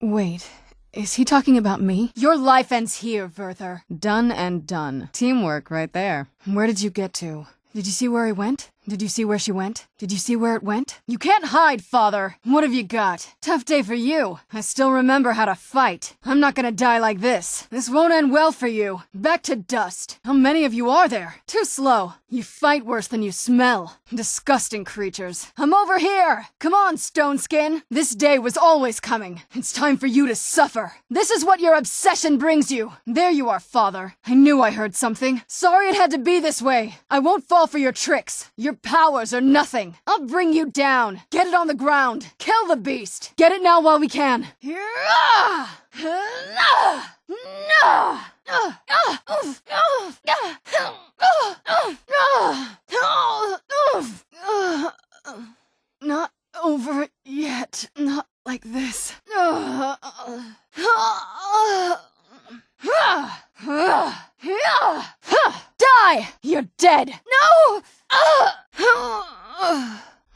Wait, is he talking about me? Your life ends here, Werther. Done and done. Teamwork right there. Where did you get to? Did you see where he went? Did you see where she went? Did you see where it went? You can't hide, Father. What have you got? Tough day for you. I still remember how to fight. I'm not gonna die like this. This won't end well for you. Back to dust. How many of you are there? Too slow. You fight worse than you smell. Disgusting creatures. I'm over here. Come on, Stone Skin. This day was always coming. It's time for you to suffer. This is what your obsession brings you. There you are, Father. I knew I heard something. Sorry it had to be this way. I won't fall for your tricks. Your powers are nothing. I'll bring you down. Get it on the ground. Kill the beast. Get it now while we can. Not over yet. Not like this. Die! You're dead! No!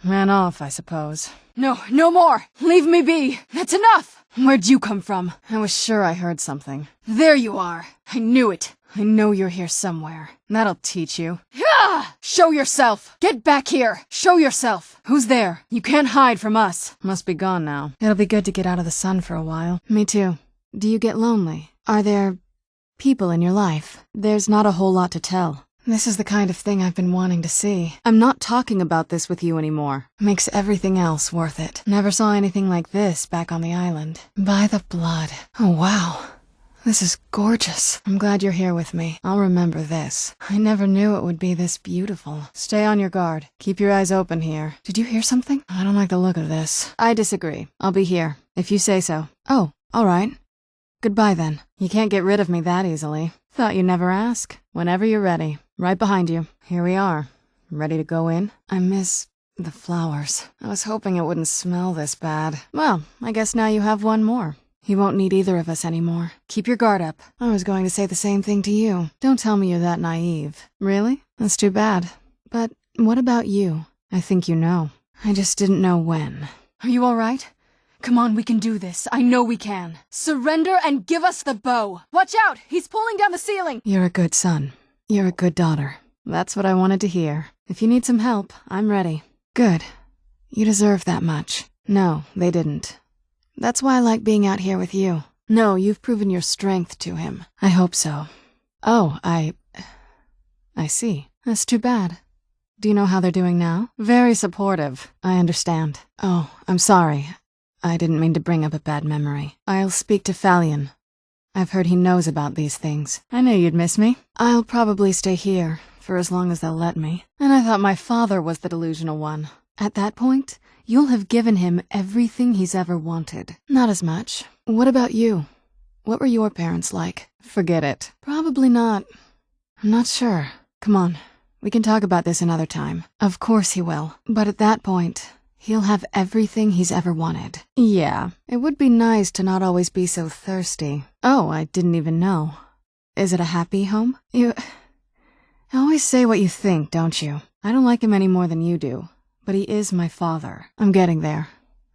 Ran off, I suppose. No, no more! Leave me be! That's enough! Where'd you come from? I was sure I heard something. There you are! I knew it! I know you're here somewhere. That'll teach you. Show yourself! Get back here! Show yourself! Who's there? You can't hide from us. Must be gone now. It'll be good to get out of the sun for a while. Me too. Do you get lonely? Are there people in your life? There's not a whole lot to tell. This is the kind of thing I've been wanting to see. I'm not talking about this with you anymore. Makes everything else worth it. Never saw anything like this back on the island. By the blood. Oh, wow. This is gorgeous. I'm glad you're here with me. I'll remember this. I never knew it would be this beautiful. Stay on your guard. Keep your eyes open here. Did you hear something? I don't like the look of this. I disagree. I'll be here, if you say so. Oh, all right. Goodbye then. You can't get rid of me that easily. Thought you'd never ask. Whenever you're ready. Right behind you. Here we are. Ready to go in? I miss the flowers. I was hoping it wouldn't smell this bad. Well, I guess now you have one more. You won't need either of us anymore. Keep your guard up. I was going to say the same thing to you. Don't tell me you're that naive. Really? That's too bad. But what about you? I think you know. I just didn't know when. Are you all right? Come on, we can do this. I know we can. Surrender and give us the bow. Watch out! He's pulling down the ceiling! You're a good son. You're a good daughter. That's what I wanted to hear. If you need some help, I'm ready. Good. You deserve that much. No, they didn't. That's why I like being out here with you. No, you've proven your strength to him. I hope so. Oh, I see. That's too bad. Do you know how they're doing now? Very supportive. I understand. Oh, I'm sorry. I didn't mean to bring up a bad memory. I'll speak to Falion. I've heard he knows about these things. I knew you'd miss me. I'll probably stay here, for as long as they'll let me. And I thought my father was the delusional one. At that point, you'll have given him everything he's ever wanted. Not as much. What about you? What were your parents like? Forget it. Probably not. I'm not sure. Come on, we can talk about this another time. Of course he will. But at that point, he'll have everything he's ever wanted. Yeah, it would be nice to not always be so thirsty. Oh, I didn't even know. Is it a happy home? You always say what you think, don't you? I don't like him any more than you do. But he is my father. I'm getting there.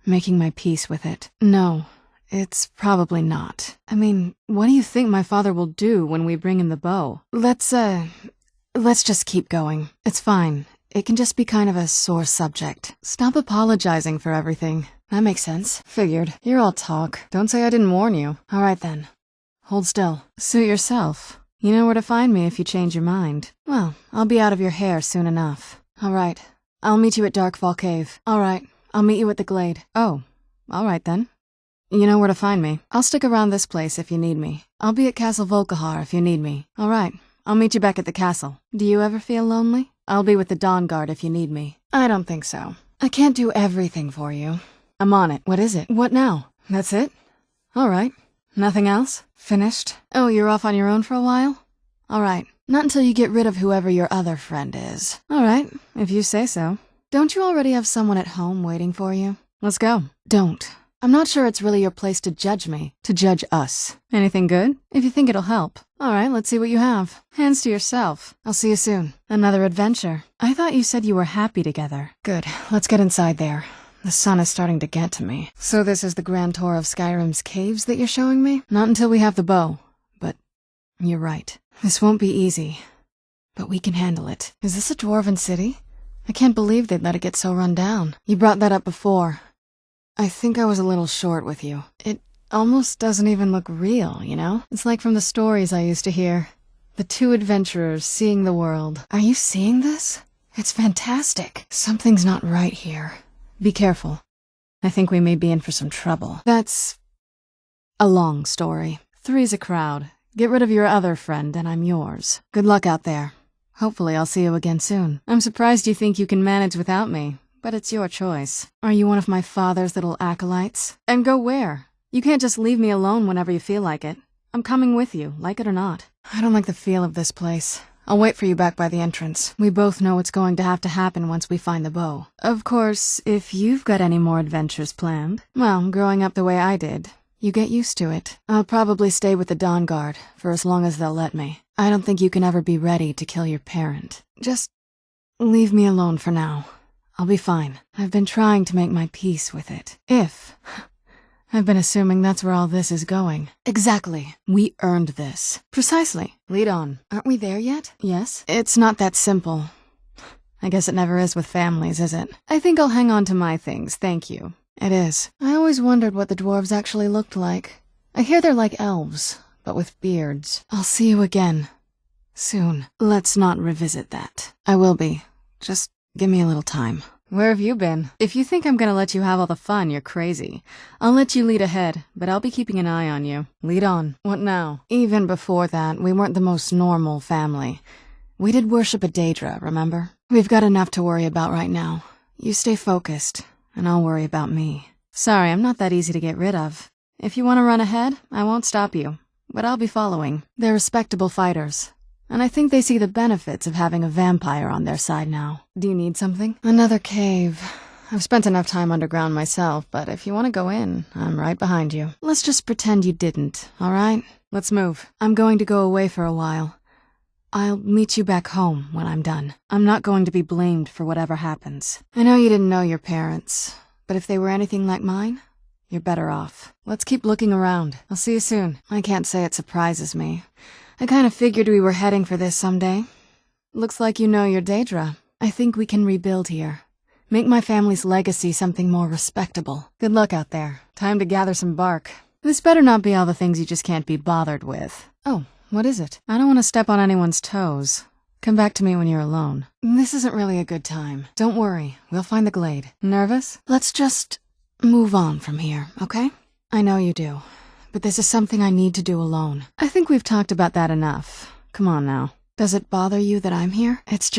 Making my peace with it. No, it's probably not. I mean, what do you think my father will do when we bring him the bow? Let's just keep going. It's fine. It can just be kind of a sore subject. Stop apologizing for everything. That makes sense. Figured. You're all talk. Don't say I didn't warn you. All right then. Hold still. Suit yourself. You know where to find me if you change your mind. Well, I'll be out of your hair soon enough. All right. I'll meet you at Darkfall Cave. All right. I'll meet you at the Glade. Oh. All right then. You know where to find me. I'll stick around this place if you need me. I'll be at Castle Volkihar if you need me. All right. I'll meet you back at the castle. Do you ever feel lonely? I'll be with the Dawnguard if you need me. I don't think so. I can't do everything for you. I'm on it. What is it? What now? That's it? All right. Nothing else? Finished? Oh, you're off on your own for a while? All right. Not until you get rid of whoever your other friend is. All right, if you say so. Don't you already have someone at home waiting for you? Let's go. Don't. I'm not sure it's really your place to judge me, to judge us. Anything good? If you think it'll help. All right, let's see what you have. Hands to yourself. I'll see you soon. Another adventure. I thought you said you were happy together. Good. Let's get inside there. The sun is starting to get to me. So this is the grand tour of Skyrim's caves that you're showing me? Not until we have the bow. But you're right. This won't be easy. But we can handle it. Is this a dwarven city? I can't believe they'd let it get so run down. You brought that up before. I think I was a little short with you. It almost doesn't even look real, you know? It's like from the stories I used to hear. The two adventurers seeing the world. Are you seeing this? It's fantastic. Something's not right here. Be careful. I think we may be in for some trouble. That's a long story. Three's a crowd. Get rid of your other friend and I'm yours. Good luck out there. Hopefully I'll see you again soon. I'm surprised you think you can manage without me, but it's your choice. Are you one of my father's little acolytes? And go where? You can't just leave me alone whenever you feel like it. I'm coming with you, like it or not. I don't like the feel of this place. I'll wait for you back by the entrance. We both know what's going to happen once we find the bow. Of course, if you've got any more adventures planned, well, growing up the way I did, you get used to it. I'll probably stay with the Dawnguard for as long as they'll let me. I don't think you can ever be ready to kill your parent. Just leave me alone for now. I'll be fine. I've been trying to make my peace with it. I've been assuming that's where all this is going. Exactly. We earned this. Precisely. Lead on. Aren't we there yet? Yes. It's not that simple. I guess it never is with families, is it? I think I'll hang on to my things, thank you. It is. I always wondered what the dwarves actually looked like. I hear they're like elves, but with beards. I'll see you again. Soon. Let's not revisit that. I will be. Just give me a little time. Where have you been? If you think I'm gonna let you have all the fun, you're crazy. I'll let you lead ahead, but I'll be keeping an eye on you. Lead on. What now? Even before that, we weren't the most normal family. We did worship a Daedra, remember? We've got enough to worry about right now. You stay focused, and I'll worry about me. Sorry, I'm not that easy to get rid of. If you want to run ahead, I won't stop you. But I'll be following. They're respectable fighters. And I think they see the benefits of having a vampire on their side now. Do you need something? Another cave. I've spent enough time underground myself, but if you want to go in, I'm right behind you. Let's just pretend you didn't, all right? Let's move. I'm going to go away for a while. I'll meet you back home when I'm done. I'm not going to be blamed for whatever happens. I know you didn't know your parents, but if they were anything like mine, you're better off. Let's keep looking around. I'll see you soon. I can't say it surprises me. I kind of figured we were heading for this someday. Looks like you know your Daedra. I think we can rebuild here. Make my family's legacy something more respectable. Good luck out there. Time to gather some bark. This better not be all the things you just can't be bothered with. Oh, what is it? I don't want to step on anyone's toes. Come back to me when you're alone. This isn't really a good time. Don't worry, we'll find the glade. Nervous? Let's just move on from here, okay? I know you do. But this is something I need to do alone. I think we've talked about that enough. Come on now. Does it bother you that I'm here? It's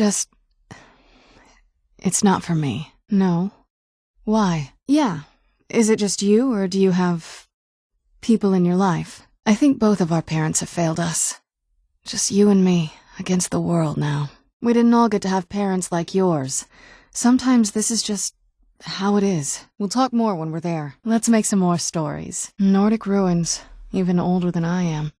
not for me. No. Why? Yeah. Is it just you, or do you have people in your life? I think both of our parents have failed us. Just you and me, against the world now. We didn't all get to have parents like yours. Sometimes this is just how it is. We'll talk more when we're there. Let's make some more stories. Nordic ruins, even older than I am.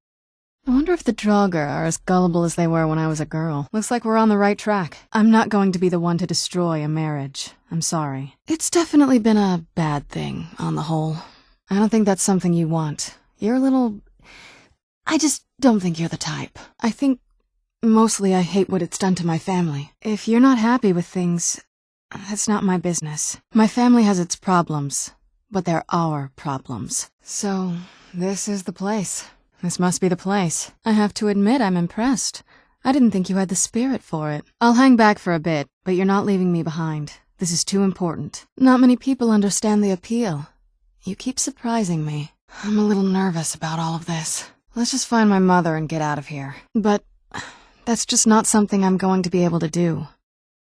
I wonder if the Draugr are as gullible as they were when I was a girl. Looks like we're on the right track. I'm not going to be the one to destroy a marriage. I'm sorry. It's definitely been a bad thing, on the whole. I don't think that's something you want. You're a little... I just don't think you're the type. I think mostly I hate what it's done to my family. If you're not happy with things... that's not my business. My family has its problems, but they're our problems. So, this is the place. This must be the place. I have to admit I'm impressed. I didn't think you had the spirit for it. I'll hang back for a bit, but you're not leaving me behind. This is too important. Not many people understand the appeal. You keep surprising me. I'm a little nervous about all of this. Let's just find my mother and get out of here. But that's just not something I'm going to be able to do.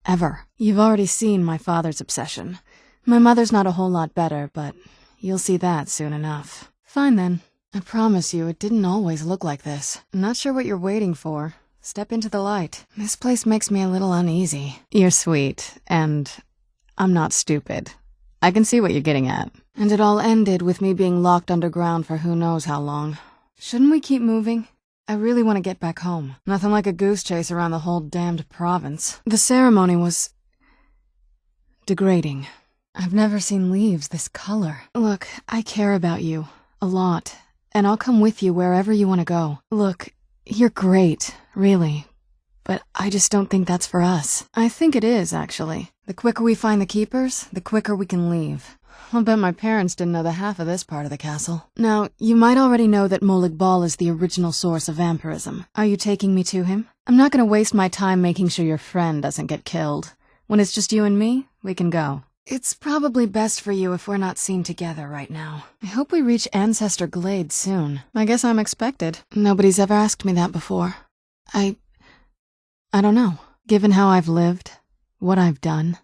Ever. You've already seen my father's obsession. My mother's not a whole lot better, but you'll see that soon enough. Fine then. I promise you, it didn't always look like this. I'm not sure what you're waiting for. Step into the light. This place makes me a little uneasy. You're sweet, and I'm not stupid. I can see what you're getting at. And it all ended with me being locked underground for who knows how long. Shouldn't we keep moving? I really want to get back home. Nothing like a goose chase around the whole damned province. The ceremony was... degrading. I've never seen leaves this color. Look, I care about you. A lot. And I'll come with you wherever you want to go. Look, you're great, really. But I just don't think that's for us. I think it is, actually. The quicker we find the keepers, the quicker we can leave. I'll bet my parents didn't know the half of this part of the castle. Now, you might already know that Molag Bal is the original source of vampirism. Are you taking me to him? I'm not gonna waste my time making sure your friend doesn't get killed. When it's just you and me, we can go. It's probably best for you if we're not seen together right now. I hope we reach Ancestor Glade soon. I guess I'm expected. Nobody's ever asked me that before. I don't know. Given how I've lived, what I've done,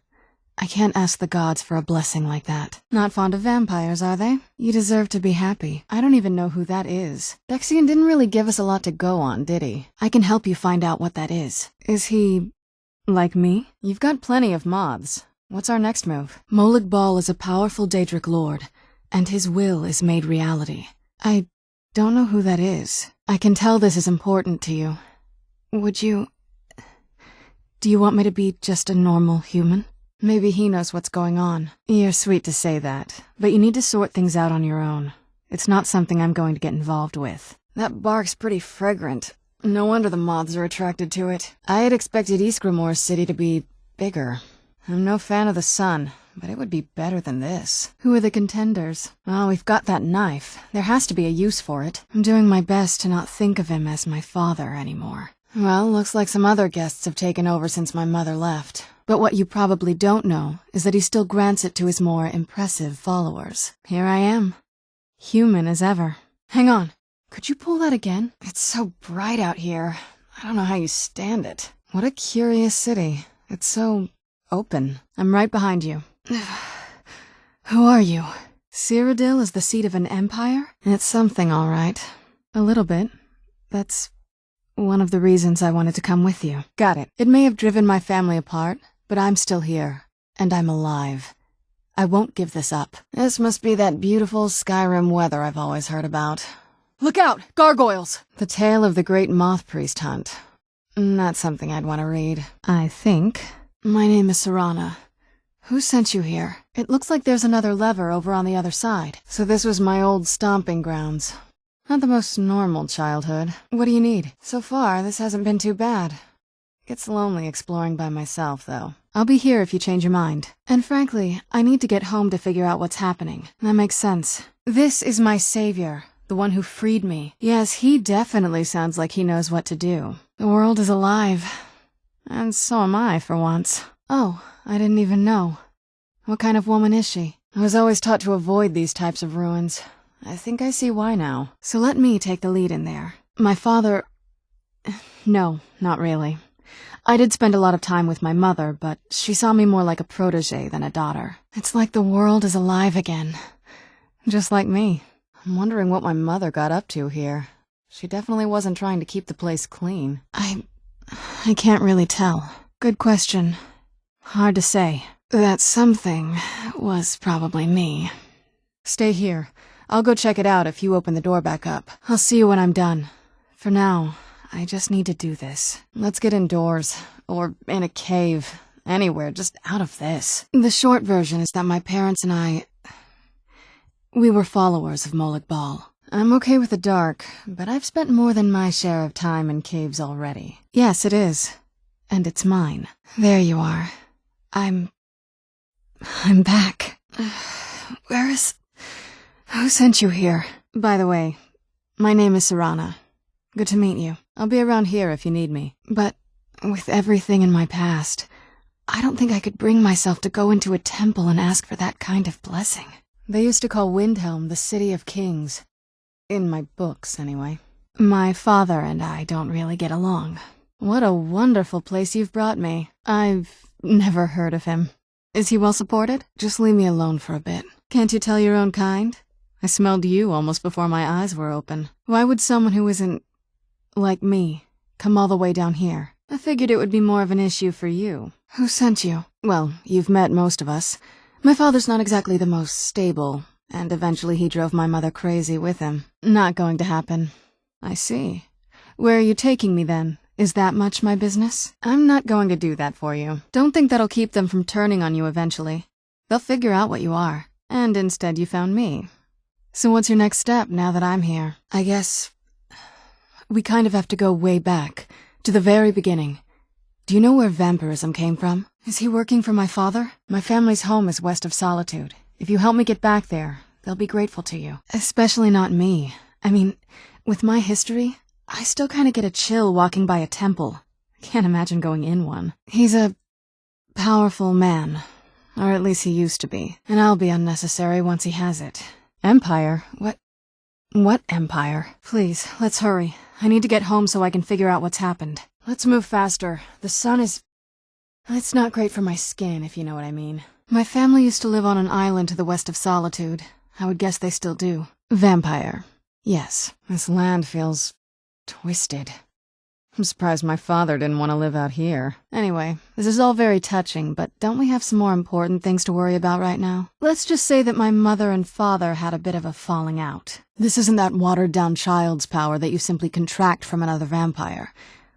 I can't ask the gods for a blessing like that. Not fond of vampires, are they? You deserve to be happy. I don't even know who that is. Dexian didn't really give us a lot to go on, did he? I can help you find out what that is. Is he like me? You've got plenty of moths. What's our next move? Molag Bal is a powerful Daedric lord, and his will is made reality. I don't know who that is. I can tell this is important to you. Do you want me to be just a normal human? Maybe he knows what's going on. You're sweet to say that, but you need to sort things out on your own. It's not something I'm going to get involved with. That bark's pretty fragrant. No wonder the moths are attracted to it. I had expected Ysgrimmor's city to be bigger. I'm no fan of the sun, but it would be better than this. Who are the contenders? Oh, we've got that knife. There has to be a use for it. I'm doing my best to not think of him as my father anymore. Well, looks like some other guests have taken over since my mother left. But what you probably don't know is that he still grants it to his more impressive followers. Here I am. Human as ever. Hang on. Could you pull that again? It's so bright out here. I don't know how you stand it. What a curious city. It's so open. I'm right behind you. Who are you? Cyrodiil is the seat of an empire? It's something, all right. A little bit. That's one of the reasons I wanted to come with you. Got it. It may have driven my family apart, but I'm still here. And I'm alive. I won't give this up. This must be that beautiful Skyrim weather I've always heard about. Look out! Gargoyles! The tale of the great moth priest hunt. Not something I'd want to read. I think. My name is Serana. Who sent you here? It looks like there's another lever over on the other side. So this was my old stomping grounds. Not the most normal childhood. What do you need? So far, this hasn't been too bad. Gets lonely exploring by myself, though. I'll be here if you change your mind. And frankly, I need to get home to figure out what's happening. That makes sense. This is my savior, the one who freed me. Yes, he definitely sounds like he knows what to do. The world is alive. And so am I, for once. Oh, I didn't even know. What kind of woman is she? I was always taught to avoid these types of ruins. I think I see why now. So let me take the lead in there. My father... No, not really. I did spend a lot of time with my mother, but she saw me more like a protege than a daughter. It's like the world is alive again. Just like me. I'm wondering what my mother got up to here. She definitely wasn't trying to keep the place clean. I can't really tell. Good question. Hard to say. That something was probably me. Stay here. I'll go check it out if you open the door back up. I'll see you when I'm done. For now, I just need to do this. Let's get indoors. Or in a cave. Anywhere, just out of this. The short version is that my parents and we were followers of Molag Bal. I'm okay with the dark, but I've spent more than my share of time in caves already. Yes, it is. And it's mine. There you are. I'm back. Who sent you here? By the way, my name is Serana. Good to meet you. I'll be around here if you need me. But with everything in my past, I don't think I could bring myself to go into a temple and ask for that kind of blessing. They used to call Windhelm the City of Kings. In my books, anyway. My father and I don't really get along. What a wonderful place you've brought me. I've never heard of him. Is he well supported? Just leave me alone for a bit. Can't you tell your own kind? I smelled you almost before my eyes were open. Why would someone who isn't like me come all the way down here? I figured it would be more of an issue for you. Who sent you? Well, you've met most of us. My father's not exactly the most stable, and eventually he drove my mother crazy with him. Not going to happen. I see. Where are you taking me then? Is that much my business? I'm not going to do that for you. Don't think that'll keep them from turning on you eventually. They'll figure out what you are. And instead you found me. So what's your next step now that I'm here? I guess we kind of have to go way back, to the very beginning. Do you know where vampirism came from? Is he working for my father? My family's home is west of Solitude. If you help me get back there, they'll be grateful to you. Especially not me. I mean, with my history, I still kind of get a chill walking by a temple. Can't imagine going in one. He's a powerful man. Or at least he used to be. And I'll be unnecessary once he has it. Empire? What empire? Please, let's hurry. I need to get home so I can figure out what's happened. Let's move faster. The sun is... It's not great for my skin, if you know what I mean. My family used to live on an island to the west of Solitude. I would guess they still do. Vampire. Yes, this land feels... twisted. I'm surprised my father didn't want to live out here. Anyway, this is all very touching, but don't we have some more important things to worry about right now? Let's just say that my mother and father had a bit of a falling out. This isn't that watered-down child's power that you simply contract from another vampire.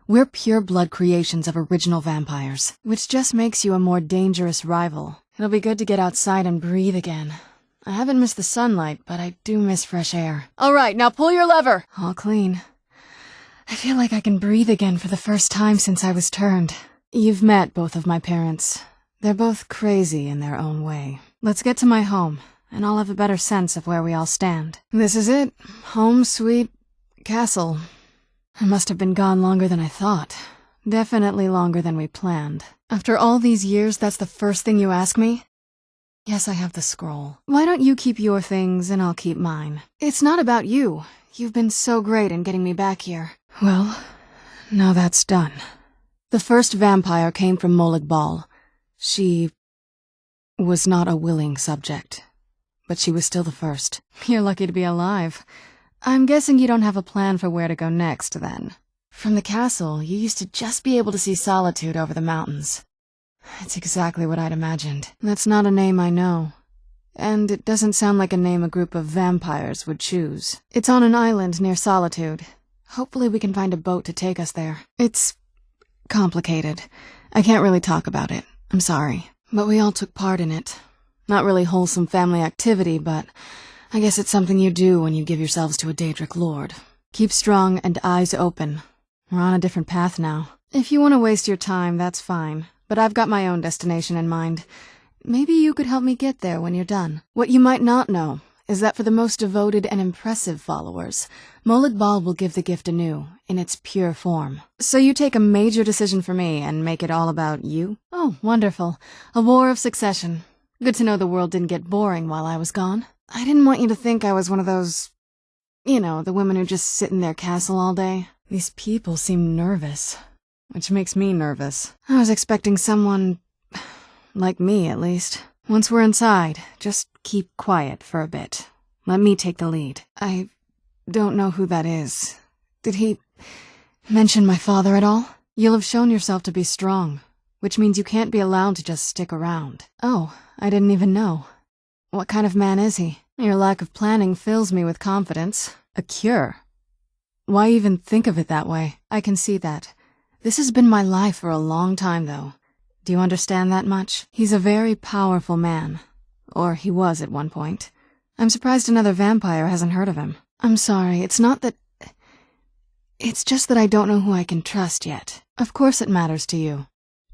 We're pure-blood creations of original vampires, which just makes you a more dangerous rival. It'll be good to get outside and breathe again. I haven't missed the sunlight, but I do miss fresh air. All right, now pull your lever. All clean. I feel like I can breathe again for the first time since I was turned. You've met both of my parents. They're both crazy in their own way. Let's get to my home, and I'll have a better sense of where we all stand. This is it. Home sweet castle. I must have been gone longer than I thought. Definitely longer than we planned. After all these years, that's the first thing you ask me? Yes, I have the scroll. Why don't you keep your things and I'll keep mine? It's not about you. You've been so great in getting me back here. Well, now that's done. The first vampire came from Molag Bal. She was not a willing subject, but she was still the first. You're lucky to be alive. I'm guessing you don't have a plan for where to go next, then. From the castle, you used to just be able to see Solitude over the mountains. It's exactly what I'd imagined. That's not a name I know. And it doesn't sound like a name a group of vampires would choose. It's on an island near Solitude. Hopefully we can find a boat to take us there. It's complicated. I can't really talk about it. I'm sorry. But we all took part in it. Not really wholesome family activity, but I guess it's something you do when you give yourselves to a Daedric lord. Keep strong and eyes open. We're on a different path now. If you want to waste your time, that's fine. But I've got my own destination in mind. Maybe you could help me get there when you're done. What you might not know is that for the most devoted and impressive followers, Molag Bal will give the gift anew, in its pure form. So you take a major decision for me and make it all about you? Oh, wonderful. A war of succession. Good to know the world didn't get boring while I was gone. I didn't want you to think I was one of those... You know, the women who just sit in their castle all day. These people seem nervous, which makes me nervous. I was expecting someone... like me, at least. Once we're inside, just keep quiet for a bit. Let me take the lead. I don't know who that is. Did he mention my father at all? You'll have shown yourself to be strong, which means you can't be allowed to just stick around. Oh, I didn't even know. What kind of man is he? Your lack of planning fills me with confidence. A cure. Why even think of it that way? I can see that. This has been my life for a long time, though. Do you understand that much? He's a very powerful man. Or he was at one point. I'm surprised another vampire hasn't heard of him. I'm sorry, it's not that... It's just that I don't know who I can trust yet. Of course it matters to you.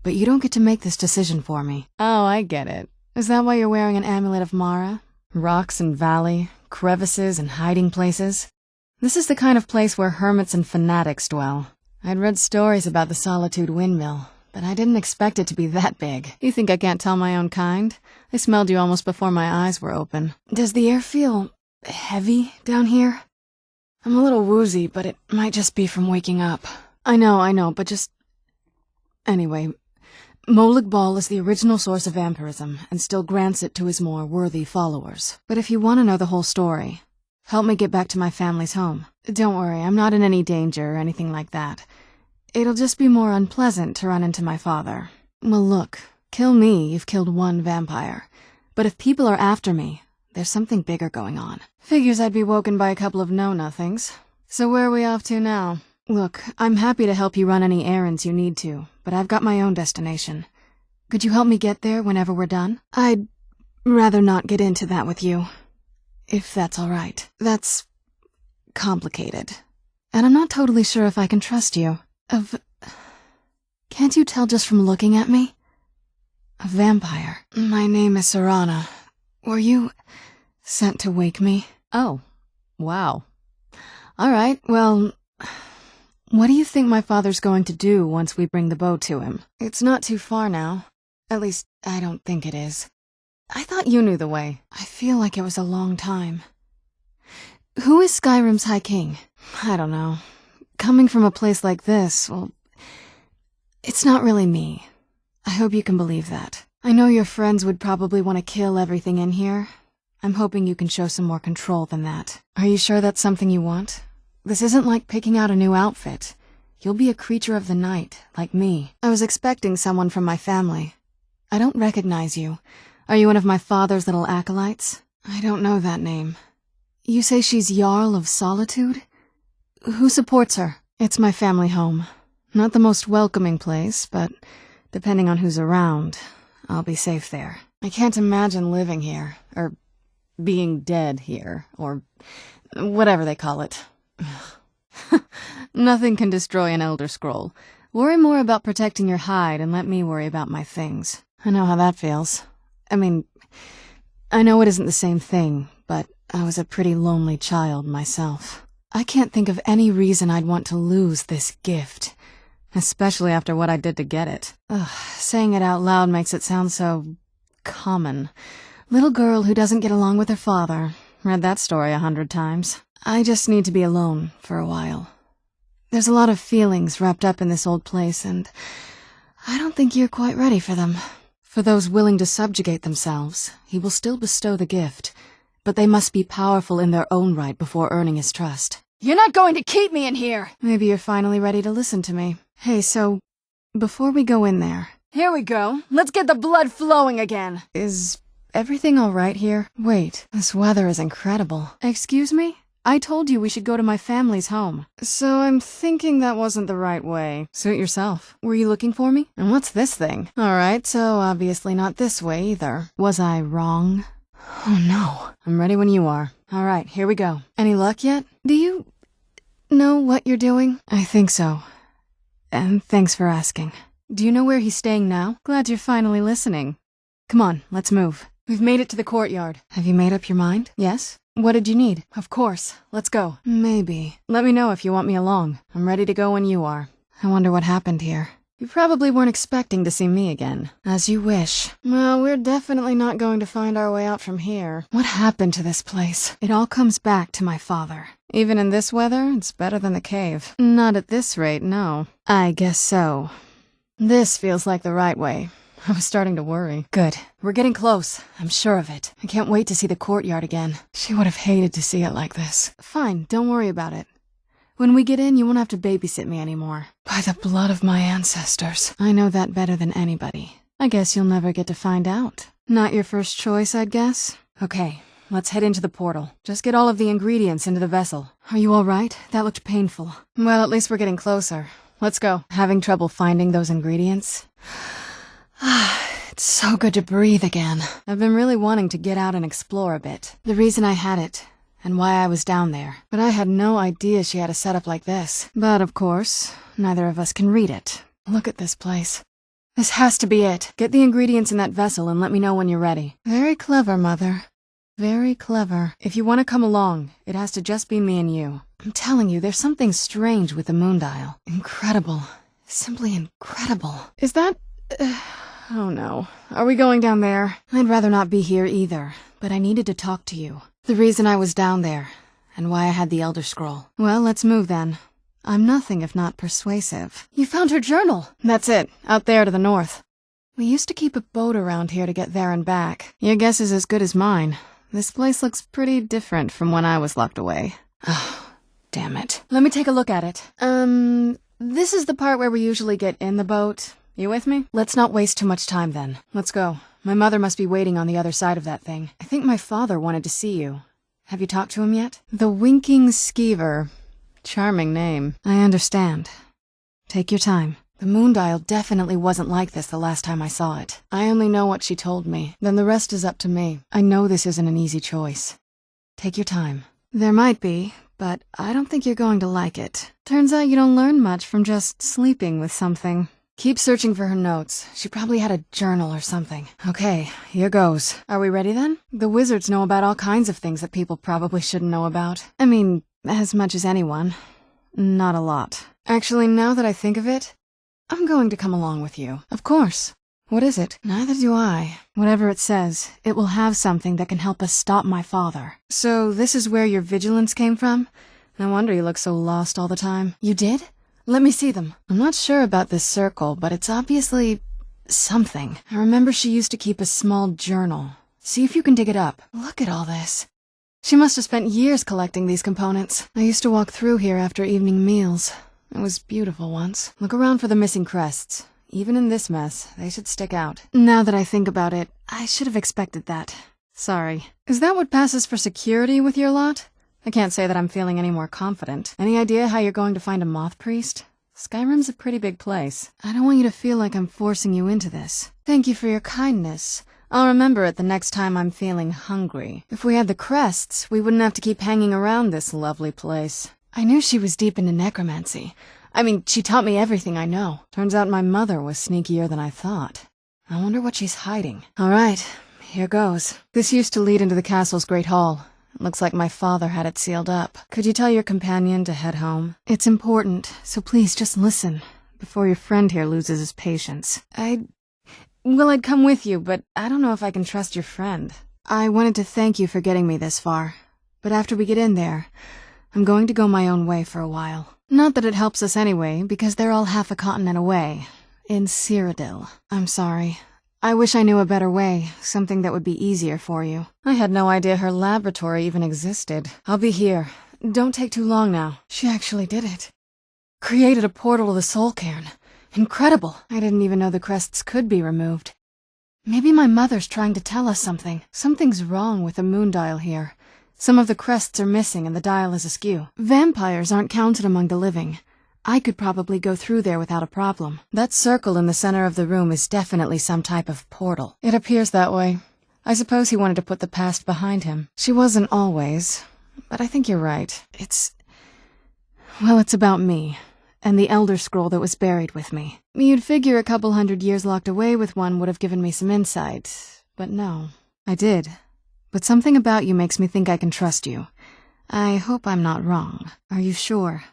But you don't get to make this decision for me. Oh, I get it. Is that why you're wearing an amulet of Mara? Rocks and valley, crevices and hiding places? This is the kind of place where hermits and fanatics dwell. I'd read stories about the Solitude windmill, but I didn't expect it to be that big. You think I can't tell my own kind? I smelled you almost before my eyes were open. Does the air feel heavy down here? I'm a little woozy, but it might just be from waking up. I know, but just... Anyway, Molag Bal is the original source of vampirism and still grants it to his more worthy followers. But if you want to know the whole story, help me get back to my family's home. Don't worry, I'm not in any danger or anything like that. It'll just be more unpleasant to run into my father. Well, look, kill me, you've killed one vampire. But if people are after me, there's something bigger going on. Figures I'd be woken by a couple of know-nothings. So where are we off to now? Look, I'm happy to help you run any errands you need to, but I've got my own destination. Could you help me get there whenever we're done? I'd rather not get into that with you, if that's all right. That's complicated. And I'm not totally sure if I can trust you. Can't you tell just from looking at me? A vampire. My name is Serana. Were you sent to wake me? Oh, wow. All right, well, what do you think my father's going to do once we bring the bow to him? It's not too far now. At least, I don't think it is. I thought you knew the way. I feel like it was a long time. Who is Skyrim's High King? I don't know. Coming from a place like this, well, it's not really me. I hope you can believe that. I know your friends would probably want to kill everything in here. I'm hoping you can show some more control than that. Are you sure that's something you want? This isn't like picking out a new outfit. You'll be a creature of the night, like me. I was expecting someone from my family. I don't recognize you. Are you one of my father's little acolytes? I don't know that name. You say she's Jarl of Solitude? Who supports her? It's my family home. Not the most welcoming place, but depending on who's around, I'll be safe there. I can't imagine living here, or being dead here, or whatever they call it. Nothing can destroy an Elder Scroll. Worry more about protecting your hide and let me worry about my things. I know how that feels. I mean, I know it isn't the same thing, but I was a pretty lonely child myself. I can't think of any reason I'd want to lose this gift. Especially after what I did to get it. Ugh, saying it out loud makes it sound so common. Little girl who doesn't get along with her father. Read that story 100 times. I just need to be alone for a while. There's a lot of feelings wrapped up in this old place, and I don't think you're quite ready for them. For those willing to subjugate themselves, he will still bestow the gift, but they must be powerful in their own right before earning his trust. You're not going to keep me in here! Maybe you're finally ready to listen to me. Hey, so, before we go in there... Here we go. Let's get the blood flowing again. Is everything all right here? Wait, this weather is incredible. Excuse me? I told you we should go to my family's home. So I'm thinking that wasn't the right way. Suit yourself. Were you looking for me? And what's this thing? Alright, so obviously not this way either. Was I wrong? Oh no. I'm ready when you are. Alright, here we go. Any luck yet? Do you know what you're doing? I think so. And thanks for asking. Do you know where he's staying now? Glad you're finally listening. Come on, let's move. We've made it to the courtyard. Have you made up your mind? Yes? What did you need? Of course. Let's go. Maybe. Let me know if you want me along. I'm ready to go when you are. I wonder what happened here. You probably weren't expecting to see me again. As you wish. Well, we're definitely not going to find our way out from here. What happened to this place? It all comes back to my father. Even in this weather, it's better than the cave. Not at this rate, no. I guess so. This feels like the right way. I was starting to worry. Good. We're getting close. I'm sure of it. I can't wait to see the courtyard again. She would have hated to see it like this. Fine, don't worry about it. When we get in, you won't have to babysit me anymore. By the blood of my ancestors. I know that better than anybody. I guess you'll never get to find out. Not your first choice, I'd guess? Okay, let's head into the portal. Just get all of the ingredients into the vessel. Are you all right? That looked painful. Well, at least we're getting closer. Let's go. Having trouble finding those ingredients? It's so good to breathe again. I've been really wanting to get out and explore a bit. The reason I had it, and why I was down there. But I had no idea she had a setup like this. But, of course, neither of us can read it. Look at this place. This has to be it. Get the ingredients in that vessel and let me know when you're ready. Very clever, Mother. Very clever. If you want to come along, it has to just be me and you. I'm telling you, there's something strange with the moondial. Incredible. Simply incredible. Is that... Oh no. Are we going down there? I'd rather not be here either, but I needed to talk to you. The reason I was down there, and why I had the Elder Scroll. Well, let's move then. I'm nothing if not persuasive. You found her journal! That's it, out there to the north. We used to keep a boat around here to get there and back. Your guess is as good as mine. This place looks pretty different from when I was locked away. Oh, damn it. Let me take a look at it. This is the part where we usually get in the boat. You with me? Let's not waste too much time then. Let's go. My mother must be waiting on the other side of that thing. I think my father wanted to see you. Have you talked to him yet? The Winking Skeever. Charming name. I understand. Take your time. The moondial definitely wasn't like this the last time I saw it. I only know what she told me, then the rest is up to me. I know this isn't an easy choice. Take your time. There might be, but I don't think you're going to like it. Turns out you don't learn much from just sleeping with something. Keep searching for her notes. She probably had a journal or something. Okay, here goes. Are we ready then? The wizards know about all kinds of things that people probably shouldn't know about. I mean, as much as anyone. Not a lot. Actually, now that I think of it, I'm going to come along with you. Of course. What is it? Neither do I. Whatever it says, it will have something that can help us stop my father. So this is where your vigilance came from? No wonder you look so lost all the time. You did? Let me see them. I'm not sure about this circle, but it's obviously something. I remember she used to keep a small journal. See if you can dig it up. Look at all this. She must have spent years collecting these components. I used to walk through here after evening meals. It was beautiful once. Look around for the missing crests. Even in this mess, they should stick out. Now that I think about it, I should have expected that. Sorry. Is that what passes for security with your lot? I can't say that I'm feeling any more confident. Any idea how you're going to find a moth priest? Skyrim's a pretty big place. I don't want you to feel like I'm forcing you into this. Thank you for your kindness. I'll remember it the next time I'm feeling hungry. If we had the crests, we wouldn't have to keep hanging around this lovely place. I knew she was deep into necromancy. I mean, she taught me everything I know. Turns out my mother was sneakier than I thought. I wonder what she's hiding. All right, here goes. This used to lead into the castle's great hall. It looks like my father had it sealed up. Could you tell your companion to head home? It's important, so please just listen, before your friend here loses his patience. I'd come with you, but I don't know if I can trust your friend. I wanted to thank you for getting me this far, but after we get in there, I'm going to go my own way for a while. Not that it helps us anyway, because they're all half a continent away. In Cyrodiil. I'm sorry. I wish I knew a better way, something that would be easier for you. I had no idea her laboratory even existed. I'll be here. Don't take too long now. She actually did it. Created a portal to the soul cairn. Incredible. I didn't even know the crests could be removed. Maybe my mother's trying to tell us something. Something's wrong with the moondial here. Some of the crests are missing and the dial is askew. Vampires aren't counted among the living. I could probably go through there without a problem. That circle in the center of the room is definitely some type of portal. It appears that way. I suppose he wanted to put the past behind him. She wasn't always, but I think you're right. It's about me, and the Elder Scroll that was buried with me. You'd figure a couple 100 years locked away with one would have given me some insight, but no. I did. But something about you makes me think I can trust you. I hope I'm not wrong. Are you sure?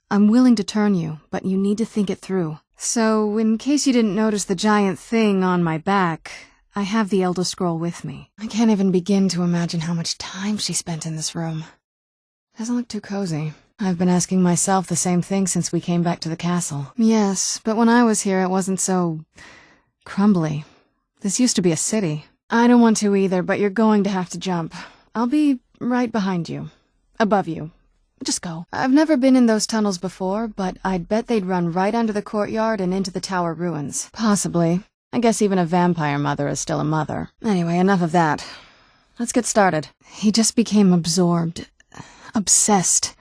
I'm willing to turn you, but you need to think it through. So, in case you didn't notice the giant thing on my back, I have the Elder Scroll with me. I can't even begin to imagine how much time she spent in this room. Doesn't look too cozy. I've been asking myself the same thing since we came back to the castle. Yes, but when I was here it wasn't so crumbly. This used to be a city. I don't want to either, but you're going to have to jump. I'll be right behind you. Above you. Just go. I've never been in those tunnels before, but I'd bet they'd run right under the courtyard and into the tower ruins. Possibly. I guess even a vampire mother is still a mother. Anyway, enough of that. Let's get started. He just became absorbed. Obsessed.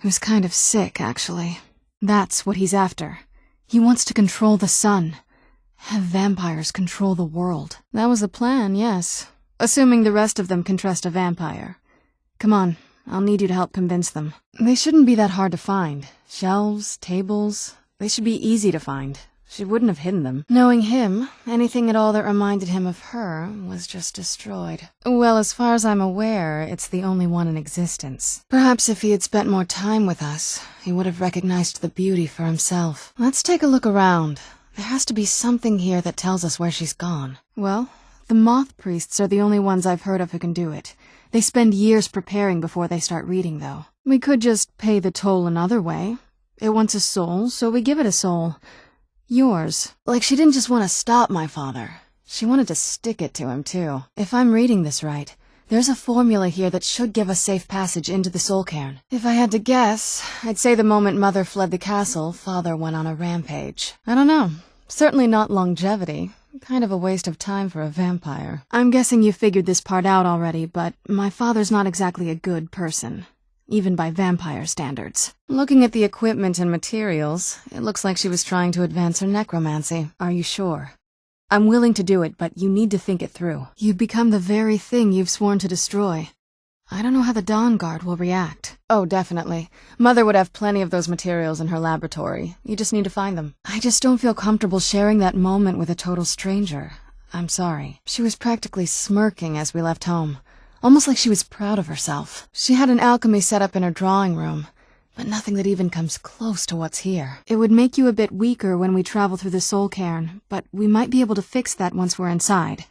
He was kind of sick, actually. That's what he's after. He wants to control the sun. Have vampires control the world. That was the plan, yes. Assuming the rest of them can trust a vampire. Come on, I'll need you to help convince them. They shouldn't be that hard to find. Shelves, tables, they should be easy to find. She wouldn't have hidden them. Knowing him, anything at all that reminded him of her was just destroyed. Well, as far as I'm aware, it's the only one in existence. Perhaps if he had spent more time with us, he would have recognized the beauty for himself. Let's take a look around. There has to be something here that tells us where she's gone. Well, the moth priests are the only ones I've heard of who can do it. They spend years preparing before they start reading, though. We could just pay the toll another way. It wants a soul, so we give it a soul. Yours. Like she didn't just want to stop my father. She wanted to stick it to him, too. If I'm reading this right, there's a formula here that should give us safe passage into the soul cairn. If I had to guess, I'd say the moment Mother fled the castle, Father went on a rampage. I don't know. Certainly not longevity. Kind of a waste of time for a vampire. I'm guessing you figured this part out already, but my father's not exactly a good person. even by vampire standards. Looking at the equipment and materials, it looks like she was trying to advance her necromancy. Are you sure? I'm willing to do it, but you need to think it through. You'd become the very thing you've sworn to destroy. I don't know how the Dawnguard will react. Oh, definitely. Mother would have plenty of those materials in her laboratory. You just need to find them. I just don't feel comfortable sharing that moment with a total stranger. I'm sorry. She was practically smirking as we left home, almost like she was proud of herself. She had an alchemy set up in her drawing room, but nothing that even comes close to what's here. It would make you a bit weaker when we travel through the soul cairn, but we might be able to fix that once we're inside.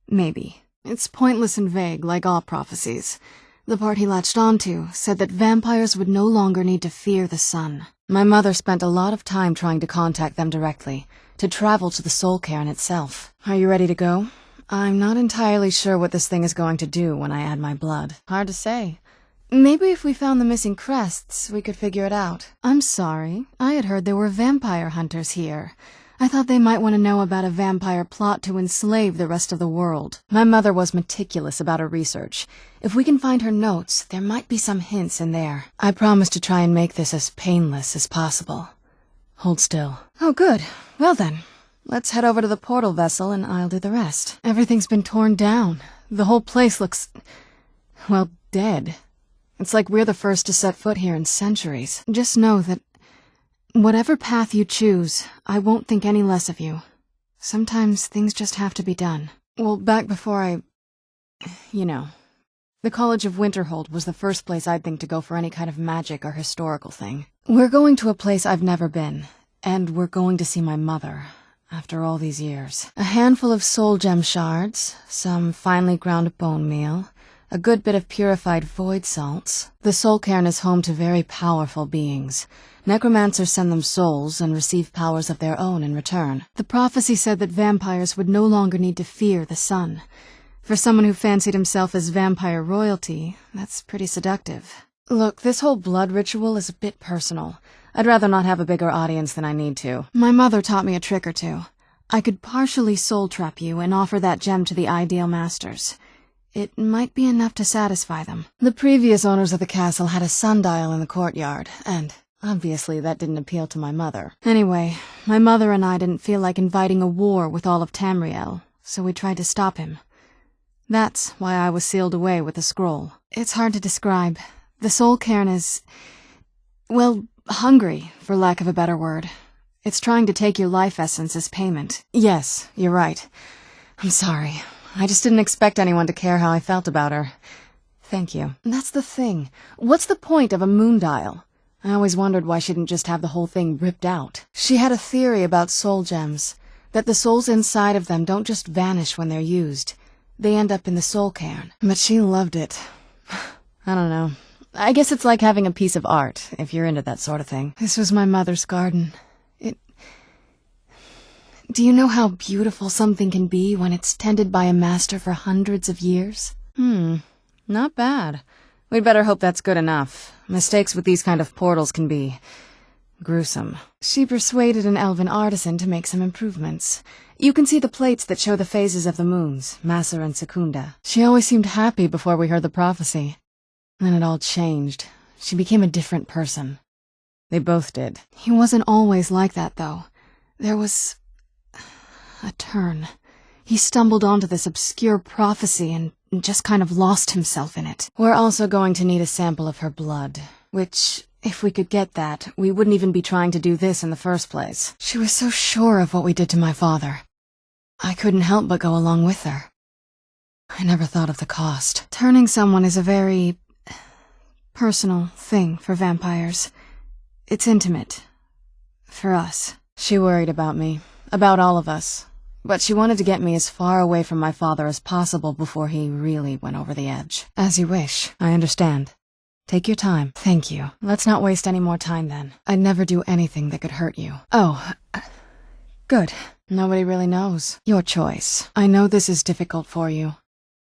Maybe. It's pointless and vague, like all prophecies. The part he latched onto said that vampires would no longer need to fear the sun. My mother spent a lot of time trying to contact them directly, to travel to the soul cairn itself. Are you ready to go? I'm not entirely sure what this thing is going to do when I add my blood. Hard to say. Maybe if we found the missing crests, we could figure it out. I'm sorry. I had heard there were vampire hunters here. I thought they might want to know about a vampire plot to enslave the rest of the world. My mother was meticulous about her research. If we can find her notes, there might be some hints in there. I promise to try and make this as painless as possible. Hold still. Oh, good. Well then, let's head over to the portal vessel and I'll do the rest. Everything's been torn down. The whole place looks, well, dead. It's like we're the first to set foot here in centuries. Just know that whatever path you choose, I won't think any less of you. Sometimes things just have to be done. Well, back before the College of Winterhold was the first place I'd think to go for any kind of magic or historical thing. We're going to a place I've never been, and we're going to see my mother, after all these years. A handful of soul gem shards, some finely ground bone meal, a good bit of purified void salts. The soul cairn is home to very powerful beings. Necromancers send them souls and receive powers of their own in return. The prophecy said that vampires would no longer need to fear the sun. For someone who fancied himself as vampire royalty, that's pretty seductive. Look, this whole blood ritual is a bit personal. I'd rather not have a bigger audience than I need to. My mother taught me a trick or two. I could partially soul trap you and offer that gem to the ideal masters. It might be enough to satisfy them. The previous owners of the castle had a sundial in the courtyard, and obviously that didn't appeal to my mother. Anyway, my mother and I didn't feel like inviting a war with all of Tamriel, so we tried to stop him. That's why I was sealed away with the scroll. It's hard to describe. The soul cairn is, well, hungry, for lack of a better word. It's trying to take your life essence as payment. Yes, you're right. I'm sorry. I just didn't expect anyone to care how I felt about her. Thank you. That's the thing. What's the point of a moon dial? I always wondered why she didn't just have the whole thing ripped out. She had a theory about soul gems, that the souls inside of them don't just vanish when they're used. They end up in the soul cairn. But she loved it. I don't know. I guess it's like having a piece of art, if you're into that sort of thing. This was my mother's garden. Do you know how beautiful something can be when it's tended by a master for hundreds of years? Not bad. We'd better hope that's good enough. Mistakes with these kind of portals can be gruesome. She persuaded an elven artisan to make some improvements. You can see the plates that show the phases of the moons, Massa and Secunda. She always seemed happy before we heard the prophecy. Then it all changed. She became a different person. They both did. He wasn't always like that, though. There was a turn. He stumbled onto this obscure prophecy and just kind of lost himself in it. We're also going to need a sample of her blood, which, if we could get that, we wouldn't even be trying to do this in the first place. She was so sure of what we did to my father. I couldn't help but go along with her. I never thought of the cost. Turning someone is a very personal thing for vampires. It's intimate. For us. She worried about me. About all of us. But she wanted to get me as far away from my father as possible before he really went over the edge. As you wish. I understand. Take your time. Thank you. Let's not waste any more time then. I'd never do anything that could hurt you. Oh, good. Nobody really knows. Your choice. I know this is difficult for you.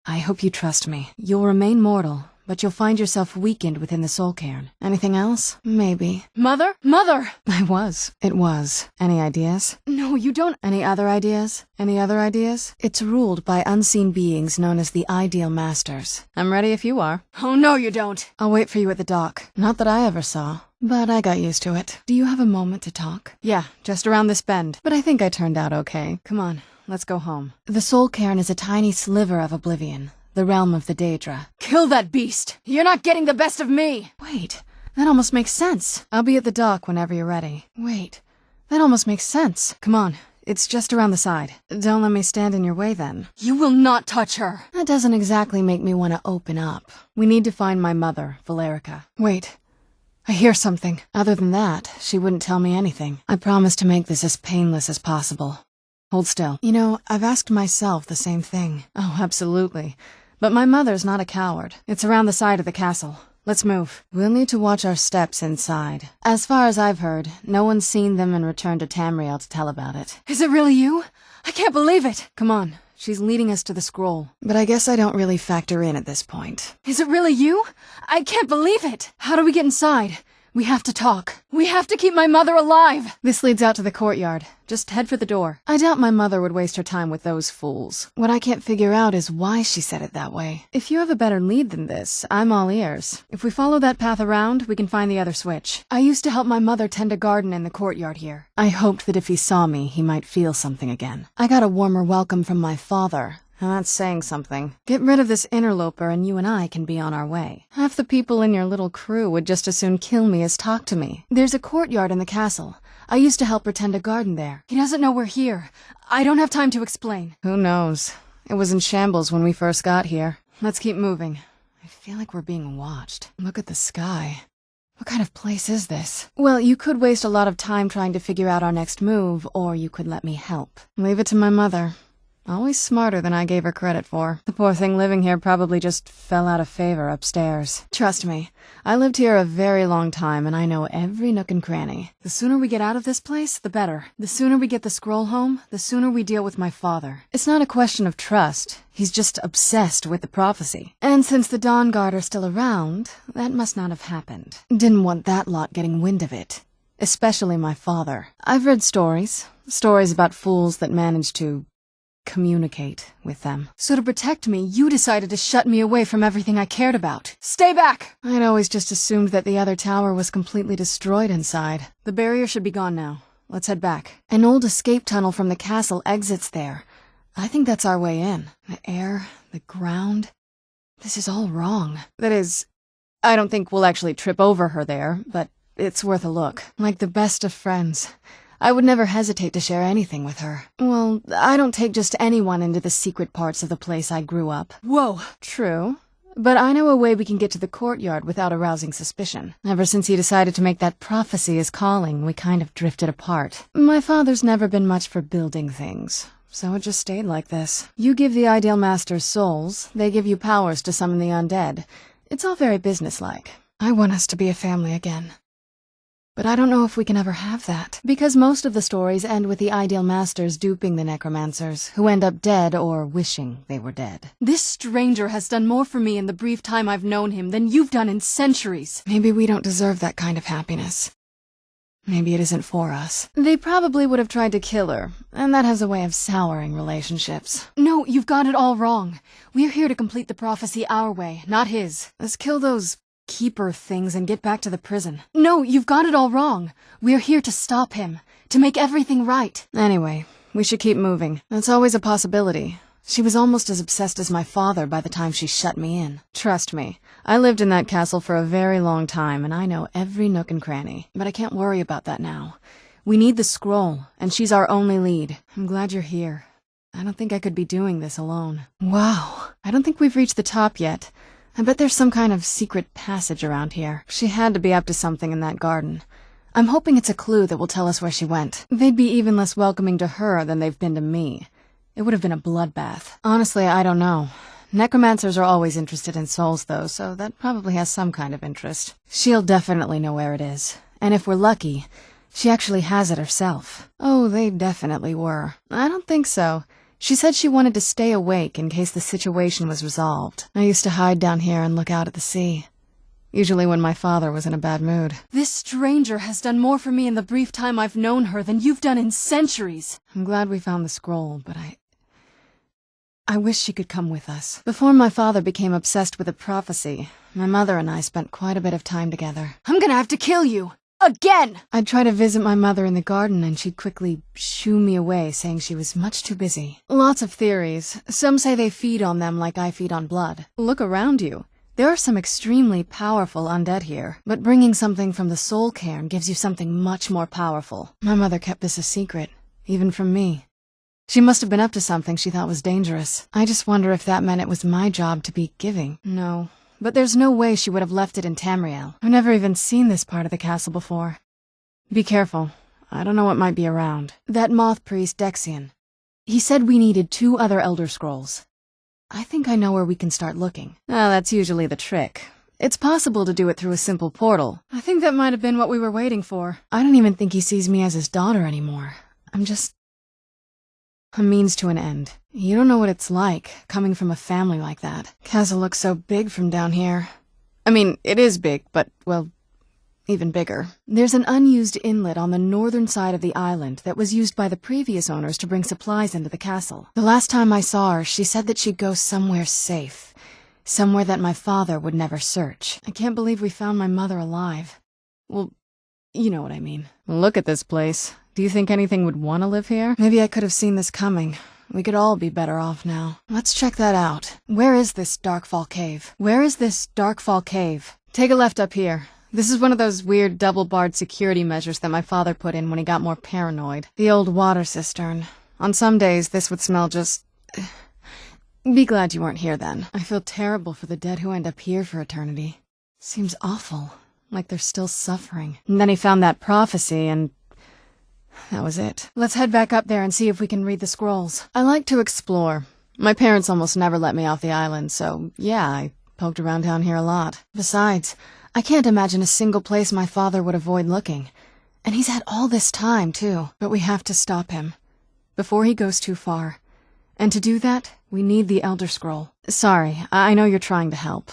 I hope you trust me. You'll remain mortal, but but you'll find yourself weakened within the soul cairn. Anything else? Maybe. Mother? Mother! It was. Any ideas? No, you don't. Any other ideas? Any other ideas? It's ruled by unseen beings known as the Ideal Masters. I'm ready if you are. Oh, no, you don't. I'll wait for you at the dock. Not that I ever saw. But I got used to it. Do you have a moment to talk? Yeah, just around this bend. But I think I turned out okay. Come on, let's go home. The soul cairn is a tiny sliver of oblivion, the realm of the Daedra. Kill that beast! You're not getting the best of me! Wait, that almost makes sense. I'll be at the dock whenever you're ready. Wait, that almost makes sense. Come on, it's just around the side. Don't let me stand in your way then. You will not touch her. That doesn't exactly make me want to open up. We need to find my mother, Valerica. Wait. I hear something. Other than that, she wouldn't tell me anything. I promise to make this as painless as possible. Hold still. You know, I've asked myself the same thing. Oh, absolutely. But my mother's not a coward. It's around the side of the castle. Let's move. We'll need to watch our steps inside. As far as I've heard, no one's seen them and returned to Tamriel to tell about it. Is it really you? I can't believe it. Come on. She's leading us to the scroll. But I guess I don't really factor in at this point. Is it really you? I can't believe it. How do we get inside? We have to talk. We have to keep my mother alive. This leads out to the courtyard. Just head for the door. I doubt my mother would waste her time with those fools. What I can't figure out is why she said it that way. If you have a better lead than this, I'm all ears. If we follow that path around, we can find the other switch. I used to help my mother tend a garden in the courtyard here. I hoped that if he saw me, he might feel something again. I got a warmer welcome from my father. That's saying something. Get rid of this interloper and you and I can be on our way. Half the people in your little crew would just as soon kill me as talk to me. There's a courtyard in the castle. I used to help her tend a garden there. He doesn't know we're here. I don't have time to explain. Who knows? It was in shambles when we first got here. Let's keep moving. I feel like we're being watched. Look at the sky. What kind of place is this? Well, you could waste a lot of time trying to figure out our next move, or you could let me help. Leave it to my mother. Always smarter than I gave her credit for. The poor thing living here probably just fell out of favor upstairs. Trust me, I lived here a very long time and I know every nook and cranny. The sooner we get out of this place, the better. The sooner we get the scroll home, the sooner we deal with my father. It's not a question of trust. He's just obsessed with the prophecy. And since the Dawnguard are still around, that must not have happened. Didn't want that lot getting wind of it. Especially my father. I've read stories. Stories about fools that manage to communicate with them. So to protect me, you decided to shut me away from everything I cared about. Stay back! I'd always just assumed that the other tower was completely destroyed inside. The barrier should be gone now. Let's head back. An old escape tunnel from the castle exits there. I think that's our way in. The air, the ground. This is all wrong. That is, I don't think we'll actually trip over her there, but it's worth a look. Like the best of friends. I would never hesitate to share anything with her. Well, I don't take just anyone into the secret parts of the place I grew up. Whoa. True. But I know a way we can get to the courtyard without arousing suspicion. Ever since he decided to make that prophecy his calling, we kind of drifted apart. My father's never been much for building things, so it just stayed like this. You give the Ideal Masters souls, they give you powers to summon the undead. It's all very businesslike. I want us to be a family again. But I don't know if we can ever have that, because most of the stories end with the Ideal Masters duping the necromancers, who end up dead or wishing they were dead. This stranger has done more for me in the brief time I've known him than you've done in centuries. Maybe we don't deserve that kind of happiness. Maybe it isn't for us. They probably would have tried to kill her, and that has a way of souring relationships. No, you've got it all wrong. We're here to complete the prophecy our way, not his. Let's kill those keeper things and get back to the prison. No, you've got it all wrong. We're here to stop him, to make everything right. Anyway, we should keep moving. That's always a possibility. She was almost as obsessed as my father by the time she shut me in. Trust me, I lived in that castle for a very long time, and I know every nook and cranny. But I can't worry about that now. We need the scroll, and she's our only lead. I'm glad you're here. I don't think I could be doing this alone. Wow, I don't think we've reached the top yet. I bet there's some kind of secret passage around here. She had to be up to something in that garden. I'm hoping it's a clue that will tell us where she went. They'd be even less welcoming to her than they've been to me. It would have been a bloodbath. Honestly, I don't know. Necromancers are always interested in souls, though, so that probably has some kind of interest. She'll definitely know where it is. And if we're lucky, she actually has it herself. Oh, they definitely were. I don't think so. She said she wanted to stay awake in case the situation was resolved. I used to hide down here and look out at the sea. Usually when my father was in a bad mood. This stranger has done more for me in the brief time I've known her than you've done in centuries. I'm glad we found the scroll, but I wish she could come with us. Before my father became obsessed with a prophecy, my mother and I spent quite a bit of time together. I'm gonna have to kill you. Again! I'd try to visit my mother in the garden and she'd quickly shoo me away, saying she was much too busy. Lots of theories. Some say they feed on them like I feed on blood. Look around you. There are some extremely powerful undead here, but bringing something from the soul cairn gives you something much more powerful. My mother kept this a secret, even from me. She must have been up to something she thought was dangerous. I just wonder if that meant it was my job to be giving. No, but there's no way she would have left it in Tamriel. I've never even seen this part of the castle before. Be careful. I don't know what might be around. That moth priest, Dexian. He said we needed 2 other Elder Scrolls. I think I know where we can start looking. Oh, that's usually the trick. It's possible to do it through a simple portal. I think that might have been what we were waiting for. I don't even think he sees me as his daughter anymore. I'm just a means to an end. You don't know what it's like, coming from a family like that. Castle looks so big from down here. I mean, it is big, but, well, even bigger. There's an unused inlet on the northern side of the island that was used by the previous owners to bring supplies into the castle. The last time I saw her, she said that she'd go somewhere safe. Somewhere that my father would never search. I can't believe we found my mother alive. Well, you know what I mean. Look at this place. Do you think anything would want to live here? Maybe I could have seen this coming. We could all be better off now. Let's check that out. Where is this Darkfall Cave? Where is this Darkfall Cave? Take a left up here. This is one of those weird double-barred security measures that my father put in when he got more paranoid. The old water cistern. On some days, this would smell just... Be glad you weren't here then. I feel terrible for the dead who end up here for eternity. Seems awful. Like they're still suffering. And then he found that prophecy and... that was it. Let's head back up there and see if we can read the scrolls. I like to explore. My parents almost never let me off the island, so yeah, I poked around down here a lot. Besides, I can't imagine a single place my father would avoid looking. And he's had all this time, too. But we have to stop him. Before he goes too far. And to do that, we need the Elder Scroll. Sorry, I know you're trying to help.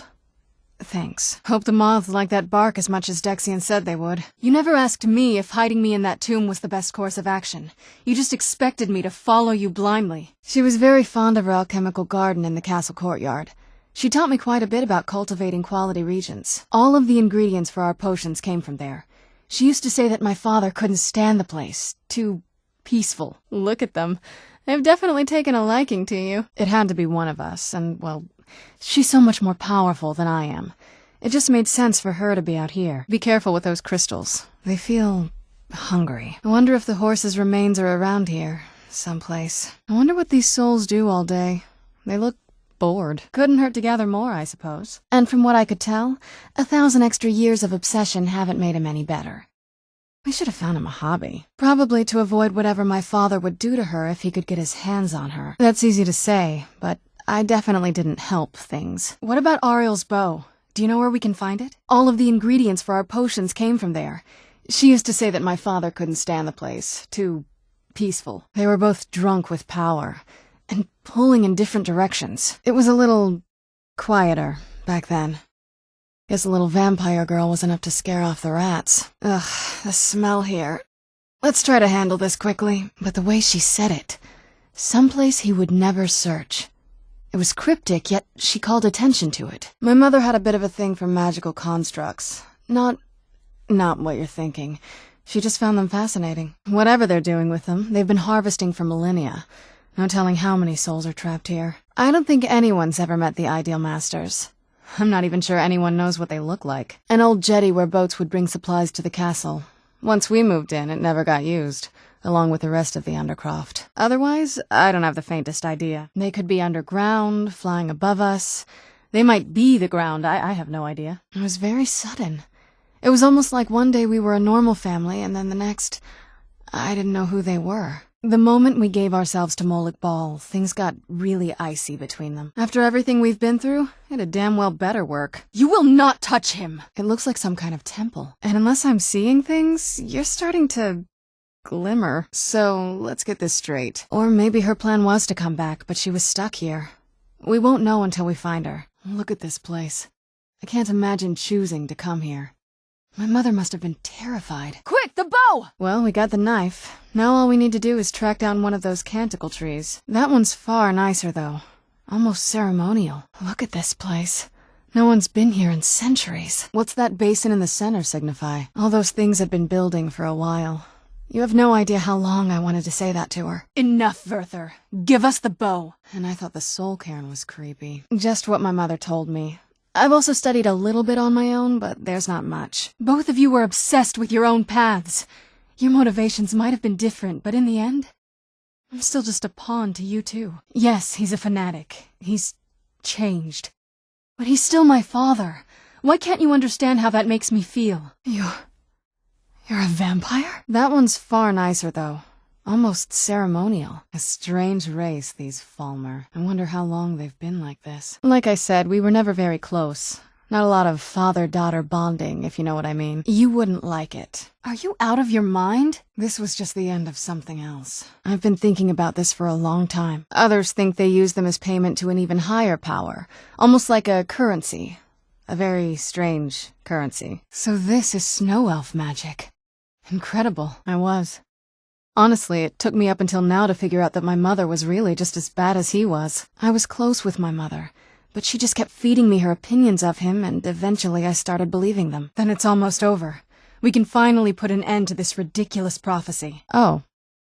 Thanks. Hope the moths like that bark as much as Dexian said they would. You never asked me if hiding me in that tomb was the best course of action. You just expected me to follow you blindly. She was very fond of her alchemical garden in the castle courtyard. She taught me quite a bit about cultivating quality regions. All of the ingredients for our potions came from there. She used to say that my father couldn't stand the place. Too peaceful. Look at them. They've definitely taken a liking to you. It had to be one of us, and, well, she's so much more powerful than I am. It just made sense for her to be out here. Be careful with those crystals. They feel hungry. I wonder if the horse's remains are around here, someplace. I wonder what these souls do all day. They look bored. Couldn't hurt to gather more, I suppose. And from what I could tell, 1,000 extra years of obsession haven't made him any better. We should have found him a hobby. Probably to avoid whatever my father would do to her if he could get his hands on her. That's easy to say, but I definitely didn't help things. What about Ariel's bow? Do you know where we can find it? All of the ingredients for our potions came from there. She used to say that my father couldn't stand the place. Too peaceful. They were both drunk with power. And pulling in different directions. It was a little quieter back then. Guess the little vampire girl was enough to scare off the rats. Ugh, the smell here. Let's try to handle this quickly. But the way she said it, someplace he would never search. It was cryptic, yet she called attention to it. My mother had a bit of a thing for magical constructs. Not what you're thinking. She just found them fascinating. Whatever they're doing with them, they've been harvesting for millennia. No telling how many souls are trapped here. I don't think anyone's ever met the Ideal Masters. I'm not even sure anyone knows what they look like. An old jetty where boats would bring supplies to the castle. Once we moved in, it never got used, along with the rest of the Undercroft. Otherwise, I don't have the faintest idea. They could be underground, flying above us. They might be the ground, I have no idea. It was very sudden. It was almost like one day we were a normal family, and then the next, I didn't know who they were. The moment we gave ourselves to Molik Bal, things got really icy between them. After everything we've been through, it'd damn well better work. You will not touch him! It looks like some kind of temple. And unless I'm seeing things, you're starting to Glimmer. So, let's get this straight. Or maybe her plan was to come back, but she was stuck here. We won't know until we find her. Look at this place. I can't imagine choosing to come here. My mother must have been terrified. Quick, the bow! Well, we got the knife. Now all we need to do is track down one of those canticle trees. That one's far nicer, though. Almost ceremonial. Look at this place. No one's been here in centuries. What's that basin in the center signify? All those things had been building for a while. You have no idea how long I wanted to say that to her. Enough, Werther. Give us the bow. And I thought the soul cairn was creepy. Just what my mother told me. I've also studied a little bit on my own, but there's not much. Both of you were obsessed with your own paths. Your motivations might have been different, but in the end, I'm still just a pawn to you too. Yes, he's a fanatic. He's changed. But he's still my father. Why can't you understand how that makes me feel? You're a vampire? That one's far nicer, though. Almost ceremonial. A strange race, these Falmer. I wonder how long they've been like this. Like I said, we were never very close. Not a lot of father-daughter bonding, if you know what I mean. You wouldn't like it. Are you out of your mind? This was just the end of something else. I've been thinking about this for a long time. Others think they use them as payment to an even higher power. Almost like a currency. A very strange currency. So this is snow elf magic. Incredible. I was. Honestly, it took me up until now to figure out that my mother was really just as bad as he was. I was close with my mother, but she just kept feeding me her opinions of him, and eventually I started believing them. Then it's almost over. We can finally put an end to this ridiculous prophecy. Oh,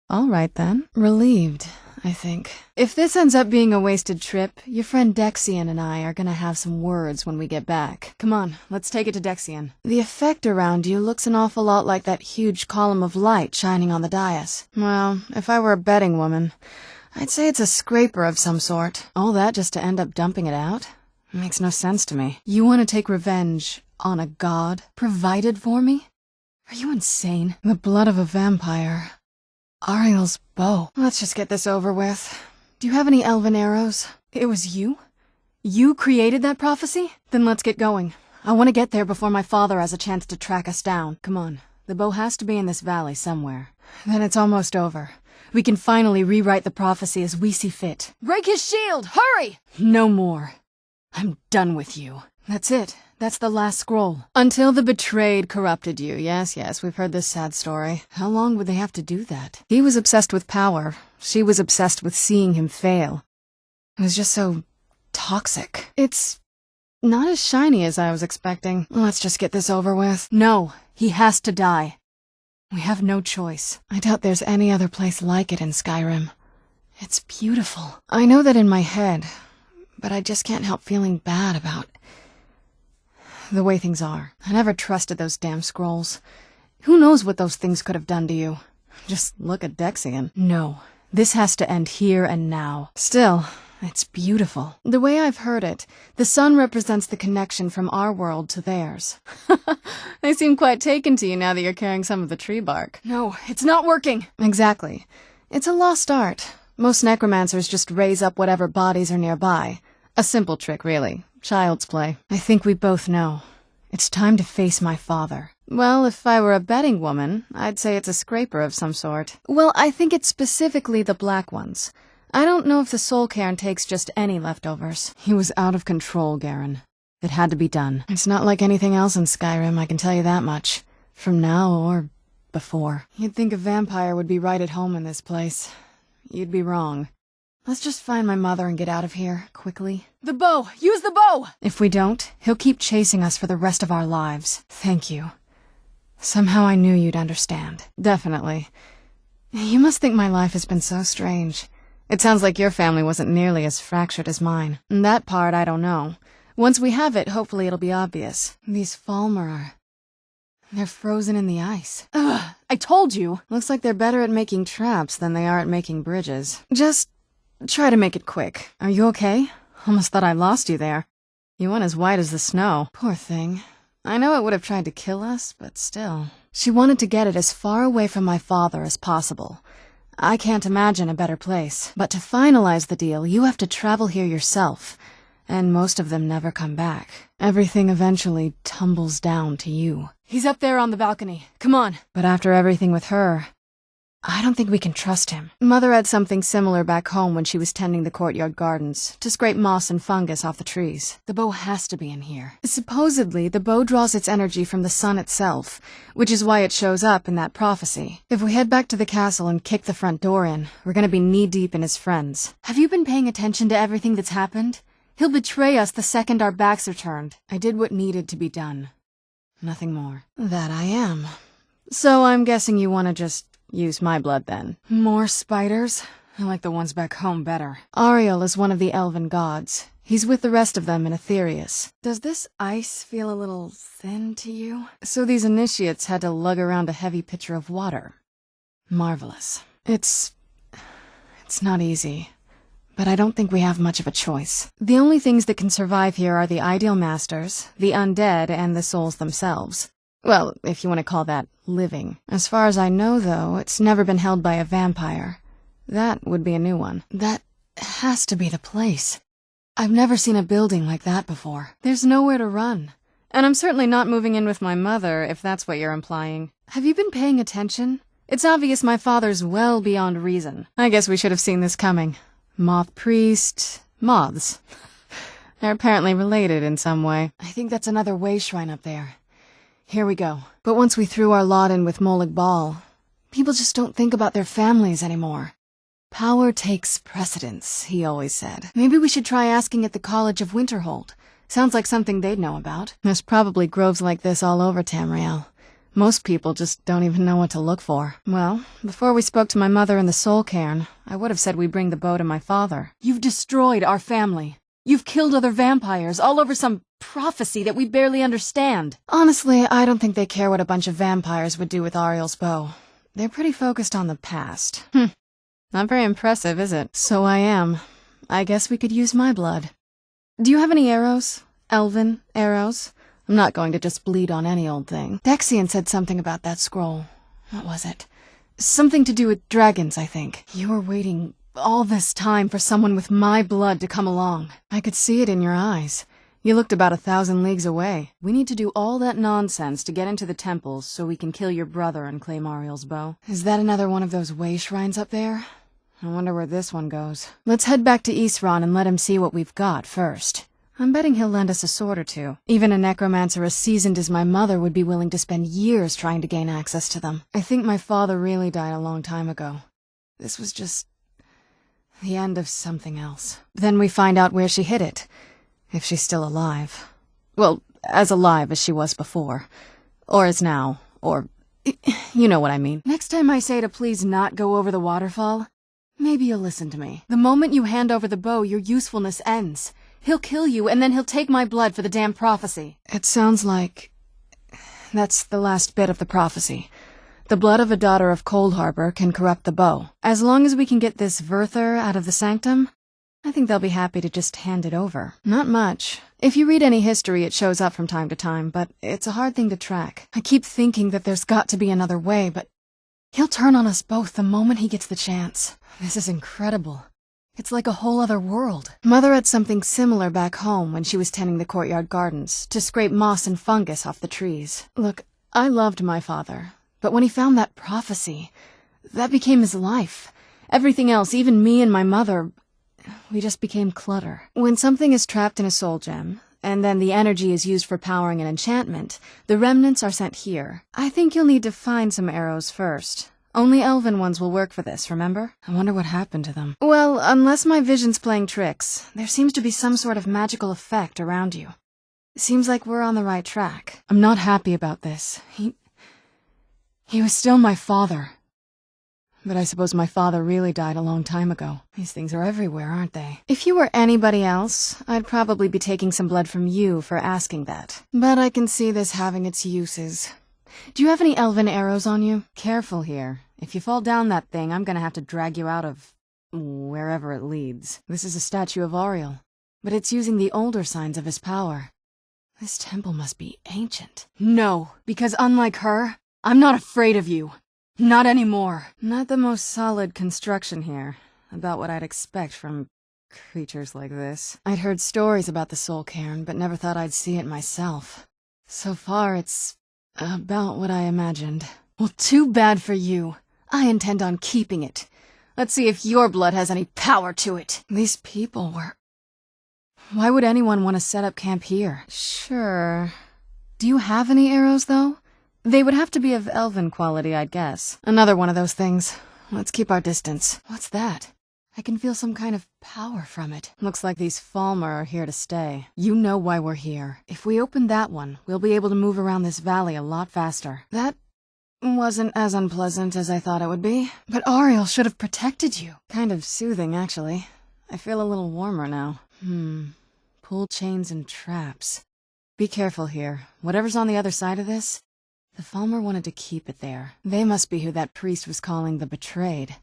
all right then. Relieved, I think. If this ends up being a wasted trip, your friend Dexian and I are gonna have some words when we get back. Come on, let's take it to Dexian. The effect around you looks an awful lot like that huge column of light shining on the dais. Well, if I were a betting woman, I'd say it's a scraper of some sort. All that just to end up dumping it out? Makes no sense to me. You want to take revenge on a god provided for me? Are you insane? The blood of a vampire. Ariel's bow. Let's just get this over with. Do you have any elven arrows? It was you? You created that prophecy? Then let's get going. I want to get there before my father has a chance to track us down. Come on, the bow has to be in this valley somewhere. Then it's almost over. We can finally rewrite the prophecy as we see fit. Break his shield! Hurry! No more. I'm done with you. That's it. That's the last scroll. Until the betrayed corrupted you. Yes, we've heard this sad story. How long would they have to do that? He was obsessed with power. She was obsessed with seeing him fail. It was just so toxic. It's not as shiny as I was expecting. Let's just get this over with. No, he has to die. We have no choice. I doubt there's any other place like it in Skyrim. It's beautiful. I know that in my head, but I just can't help feeling bad about the way things are. I never trusted those damn scrolls. Who knows what those things could have done to you? Just look at Dexian. No, this has to end here and now. Still, it's beautiful. The way I've heard it, the sun represents the connection from our world to theirs. They seem quite taken to you now that you're carrying some of the tree bark. No, it's not working. Exactly. It's a lost art. Most necromancers just raise up whatever bodies are nearby. A simple trick, really. Child's play. I think we both know. It's time to face my father. Well, if I were a betting woman, I'd say it's a scraper of some sort. Well, I think it's specifically the black ones. I don't know if the soul cairn takes just any leftovers. He was out of control, Garen. It had to be done. It's not like anything else in Skyrim, I can tell you that much. From now or before. You'd think a vampire would be right at home in this place. You'd be wrong. Let's just find my mother and get out of here, quickly. The bow! Use the bow! If we don't, he'll keep chasing us for the rest of our lives. Thank you. Somehow I knew you'd understand. Definitely. You must think my life has been so strange. It sounds like your family wasn't nearly as fractured as mine. That part I don't know. Once we have it, hopefully it'll be obvious. These Falmer they're frozen in the ice. Ugh, I told you. Looks like they're better at making traps than they are at making bridges. Just try to make it quick. Are you okay? Almost thought I lost you there. You went as white as the snow. Poor thing. I know it would have tried to kill us, but still. She wanted to get it as far away from my father as possible. I can't imagine a better place. But to finalize the deal, you have to travel here yourself. And most of them never come back. Everything eventually tumbles down to you. He's up there on the balcony. Come on. But after everything with her, I don't think we can trust him. Mother had something similar back home when she was tending the courtyard gardens, to scrape moss and fungus off the trees. The bow has to be in here. Supposedly, the bow draws its energy from the sun itself, which is why it shows up in that prophecy. If we head back to the castle and kick the front door in, we're gonna be knee-deep in his friends. Have you been paying attention to everything that's happened? He'll betray us the second our backs are turned. I did what needed to be done. Nothing more. That I am. So I'm guessing you want to just use my blood then. More spiders? I like the ones back home better. Ariel is one of the elven gods. He's with the rest of them in Aetherius. Does this ice feel a little thin to you? So these initiates had to lug around a heavy pitcher of water. Marvelous. It's not easy, but I don't think we have much of a choice. The only things that can survive here are the ideal masters, the undead, and the souls themselves. Well, if you want to call that living. As far as I know, though, it's never been held by a vampire. That would be a new one. That has to be the place. I've never seen a building like that before. There's nowhere to run. And I'm certainly not moving in with my mother, if that's what you're implying. Have you been paying attention? It's obvious my father's well beyond reason. I guess we should have seen this coming. Moth priest... moths. They're apparently related in some way. I think that's another way shrine up there. Here we go. But once we threw our lot in with Molig Ball, people just don't think about their families anymore. Power takes precedence, he always said. Maybe we should try asking at the College of Winterhold. Sounds like something they'd know about. There's probably groves like this all over Tamriel. Most people just don't even know what to look for. Well, before we spoke to my mother in the Soul Cairn, I would have said we'd bring the bow to my father. You've destroyed our family. You've killed other vampires, all over some prophecy that we barely understand. Honestly, I don't think they care what a bunch of vampires would do with Ariel's bow. They're pretty focused on the past. Not very impressive, is it? So I am. I guess we could use my blood. Do you have any arrows? Elven arrows? I'm not going to just bleed on any old thing. Dexian said something about that scroll. What was it? Something to do with dragons, I think. You were waiting all this time for someone with my blood to come along. I could see it in your eyes. You looked about 1,000 leagues away. We need to do all that nonsense to get into the temples so we can kill your brother and claim Ariel's bow. Is that another one of those way shrines up there? I wonder where this one goes. Let's head back to Isran and let him see what we've got first. I'm betting he'll lend us a sword or two. Even a necromancer as seasoned as my mother would be willing to spend years trying to gain access to them. I think my father really died a long time ago. This was just the end of something else. Then we find out where she hid it. If she's still alive. Well, as alive as she was before. Or is now. Or... you know what I mean. Next time I say to please not go over the waterfall, maybe you'll listen to me. The moment you hand over the bow, your usefulness ends. He'll kill you, and then he'll take my blood for the damn prophecy. It sounds like... that's the last bit of the prophecy. The blood of a daughter of Cold Harbor can corrupt the bow. As long as we can get this Verther out of the sanctum, I think they'll be happy to just hand it over. Not much. If you read any history, it shows up from time to time, but it's a hard thing to track. I keep thinking that there's got to be another way, but he'll turn on us both the moment he gets the chance. This is incredible. It's like a whole other world. Mother had something similar back home when she was tending the courtyard gardens, to scrape moss and fungus off the trees. Look, I loved my father, but when he found that prophecy, that became his life. Everything else, even me and my mother, we just became clutter. When something is trapped in a soul gem, and then the energy is used for powering an enchantment, the remnants are sent here. I think you'll need to find some arrows first. Only elven ones will work for this, remember? I wonder what happened to them. Well, unless my vision's playing tricks, there seems to be some sort of magical effect around you. Seems like we're on the right track. I'm not happy about this. He was still my father. But I suppose my father really died a long time ago. These things are everywhere, aren't they? If you were anybody else, I'd probably be taking some blood from you for asking that. But I can see this having its uses. Do you have any elven arrows on you? Careful here. If you fall down that thing, I'm gonna have to drag you out of... wherever it leads. This is a statue of Ariel, but it's using the older signs of his power. This temple must be ancient. No, because unlike her, I'm not afraid of you. Not anymore. Not the most solid construction here. About what I'd expect from creatures like this. I'd heard stories about the Soul Cairn, but never thought I'd see it myself. So far, it's about what I imagined. Well, too bad for you. I intend on keeping it. Let's see if your blood has any power to it. These people were... Why would anyone want to set up camp here? Sure. Do you have any arrows, though? They would have to be of elven quality, I'd guess. Another one of those things. Let's keep our distance. What's that? I can feel some kind of power from it. Looks like these Falmer are here to stay. You know why we're here. If we open that one, we'll be able to move around this valley a lot faster. That wasn't as unpleasant as I thought it would be. But Ariel should have protected you. Kind of soothing, actually. I feel a little warmer now. Pull chains and traps. Be careful here. Whatever's on the other side of this, the Falmer wanted to keep it there. They must be who that priest was calling the betrayed.